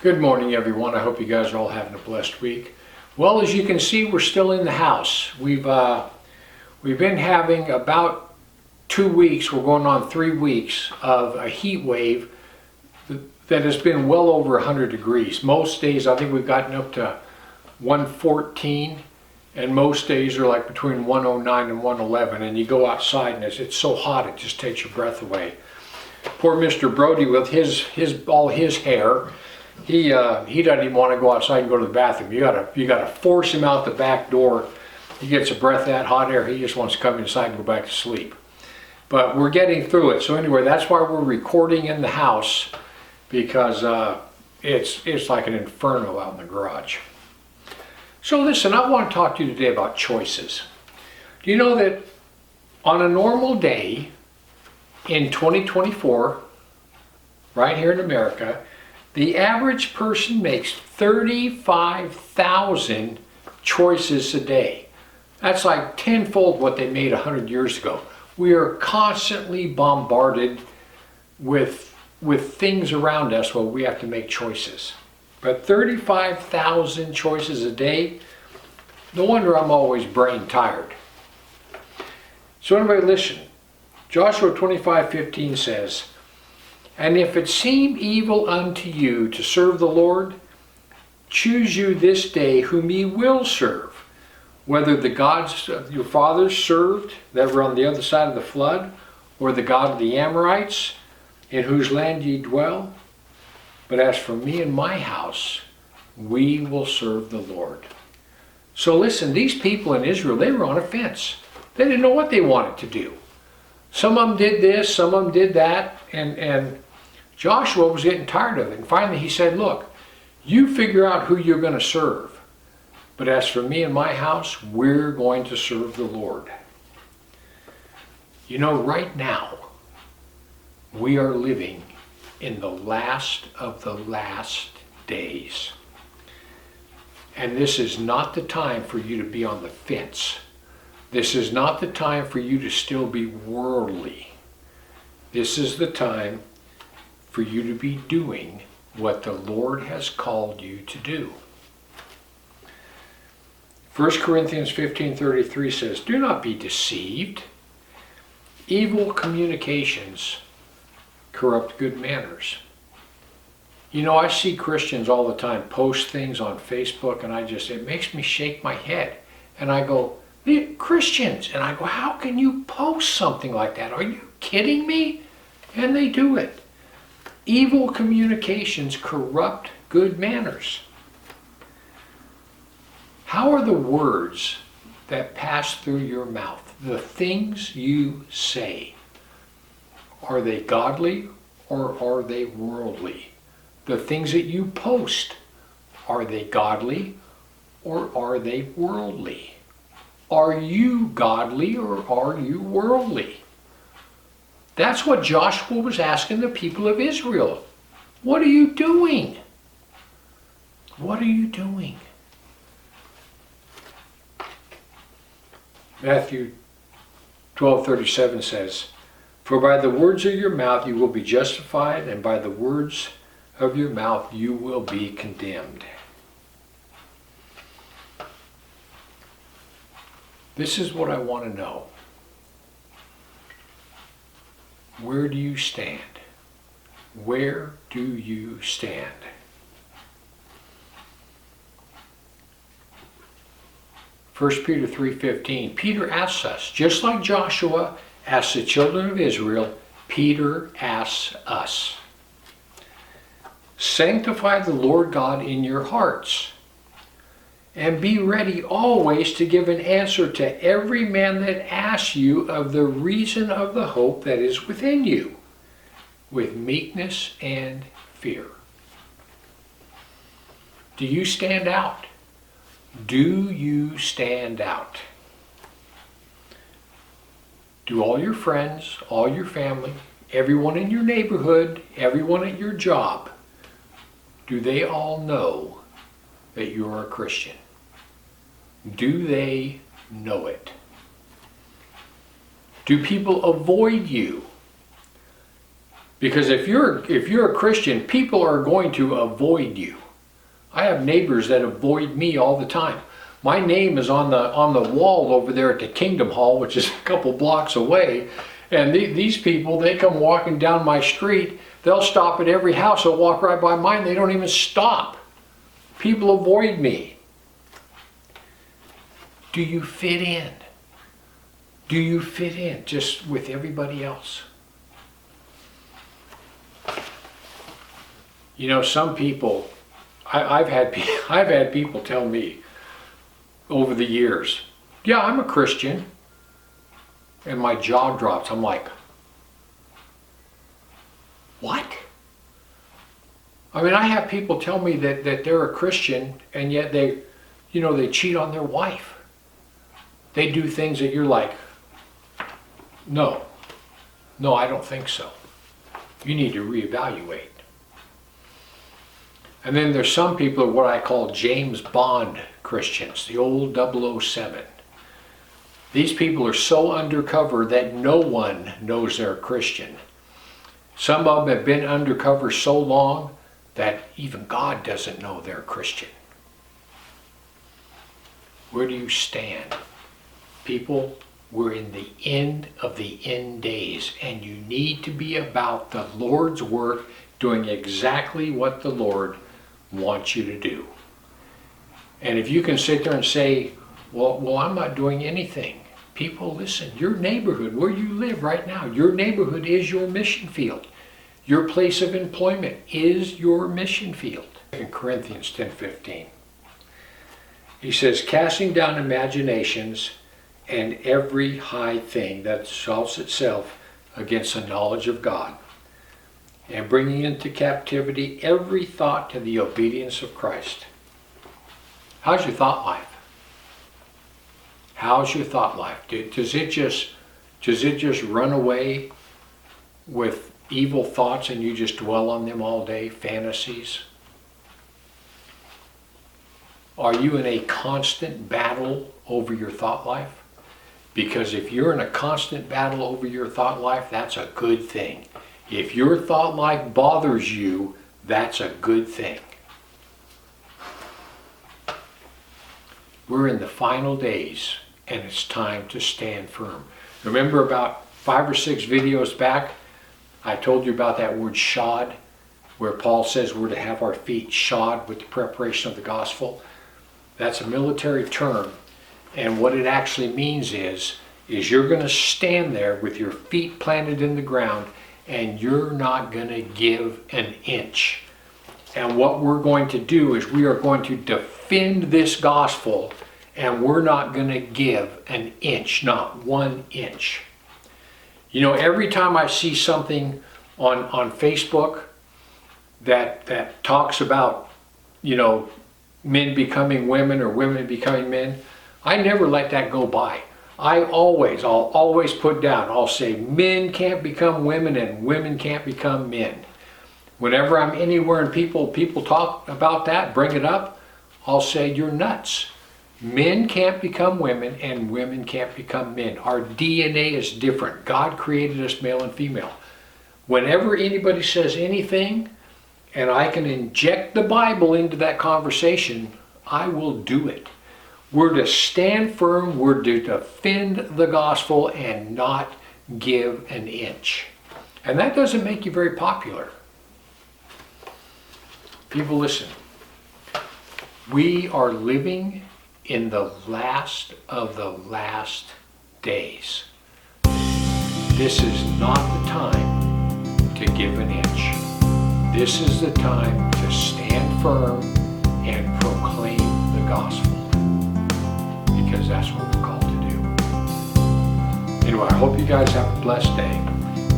Good morning, everyone. I hope you guys are all having a blessed week. Well, as you can see, we're still in the house. We've been having about 2 weeks, we're going on 3 weeks of a heat wave that has been well over 100 degrees. Most days, I think we've gotten up to 114, and most days are like between 109 and 111, and you go outside and it's so hot it just takes your breath away. Poor Mr. Brody with all his hair, he doesn't even want to go outside and go to the bathroom. You gotta force him out the back door. He gets a breath of that hot air, he just wants to come inside and go back to sleep. But we're getting through it. So anyway, that's why we're recording in the house, because it's like an inferno out in the garage. So listen, I want to talk to you today about choices. Do you know that on a normal day in 2024, right here in America, the average person makes 35,000 choices a day. That's like tenfold what they made 100 years ago. We are constantly bombarded with things around us where we have to make choices. But 35,000 choices a day, no wonder I'm always brain tired. So anyway, listen. Joshua 25:15 says, "And if it seem evil unto you to serve the Lord, choose you this day whom ye will serve, whether the gods of your fathers served that were on the other side of the flood, or the God of the Amorites, in whose land ye dwell. But as for me and my house, we will serve the Lord." So listen, these people in Israel, they were on a fence. They didn't know what they wanted to do. Some of them did this, some of them did that, and Joshua was getting tired of it. And finally he said, look, you figure out who you're going to serve. But as for me and my house, we're going to serve the Lord. You know, right now, we are living in the last of the last days. And this is not the time for you to be on the fence. This is not the time for you to still be worldly. This is the time for you to be doing what the Lord has called you to do. 1 Corinthians 15:33 says, "Do not be deceived. Evil communications corrupt good manners." You know, I see Christians all the time post things on Facebook, and it makes me shake my head. And I go, Christians, and I go, how can you post something like that? Are you kidding me? And they do it. Evil communications corrupt good manners. How are the words that pass through your mouth, the things you say, are they godly or are they worldly? The things that you post, are they godly or are they worldly? Are you godly or are you worldly? That's what Joshua was asking the people of Israel. What are you doing? What are you doing? Matthew 12:37 says, "For by the words of your mouth you will be justified, and by the words of your mouth you will be condemned." This is what I want to know. Where do you stand? Where do you stand? First Peter 3:15. Peter asks us, just like Joshua asked the children of Israel, Peter asks us, "Sanctify the Lord God in your hearts, and be ready always to give an answer to every man that asks you of the reason of the hope that is within you, with meekness and fear." Do you stand out? Do you stand out? Do all your friends, all your family, everyone in your neighborhood, everyone at your job, do they all know that you're a Christian? Do they know it? Do people avoid you Because if you're a Christian, people are going to avoid you. I have neighbors that avoid me all the time. My name is on the wall over there at the Kingdom Hall, which is a couple blocks away. And these people, they come walking down my street. They'll stop at every house. They'll walk right by mine. They don't even stop. People avoid me. Do you fit in? Do you fit in just with everybody else? You know, some people, I've had people tell me over the years, yeah, I'm a Christian. And my jaw drops. I'm like, what? I mean, I have people tell me that they're a Christian, and yet they cheat on their wife. They do things that you're like, no, I don't think so. You need to reevaluate. And then there's some people who are what I call James Bond Christians, the old 007. These people are so undercover that no one knows they're a Christian. Some of them have been undercover so long that even God doesn't know they're a Christian. Where do you stand? People, we're in the end of the end days, and you need to be about the Lord's work, doing exactly what the Lord wants you to do. And if you can sit there and say, well, I'm not doing anything. People, listen, your neighborhood, where you live right now, your neighborhood is your mission field. Your place of employment is your mission field. In Corinthians 10:15, he says, casting down imaginations and every high thing that exalts itself against the knowledge of God, and bringing into captivity every thought to the obedience of Christ. How's your thought life? How's your thought life? Does it just run away with evil thoughts and you just dwell on them all day, fantasies? Are you in a constant battle over your thought life? Because if you're in a constant battle over your thought life, that's a good thing. If your thought life bothers you, that's a good thing. We're in the final days, and it's time to stand firm. Remember about 5 or 6 videos back, I told you about that word shod, where Paul says we're to have our feet shod with the preparation of the gospel. That's a military term, and what it actually means is you're going to stand there with your feet planted in the ground, and you're not going to give an inch. And what we're going to do is we are going to defend this gospel, and we're not going to give an inch, not 1 inch. You know, every time I see something on Facebook that talks about, men becoming women or women becoming men, I never let that go by. I'll always put down, I'll say men can't become women and women can't become men. Whenever I'm anywhere and people talk about that, bring it up, I'll say you're nuts. Men can't become women and women can't become men. Our DNA is different. God created us male and female. Whenever anybody says anything and I can inject the Bible into that conversation, I will do it. We're to stand firm, we're to defend the gospel and not give an inch. And that doesn't make you very popular. People, listen. We are living in the last of the last days. This is not the time to give an inch. This is the time to stand firm and proclaim the gospel. Because that's what we're called to do. Anyway, I hope you guys have a blessed day.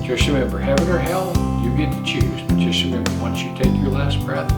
Just remember, heaven or hell, you get to choose. But just remember, once you take your last breath,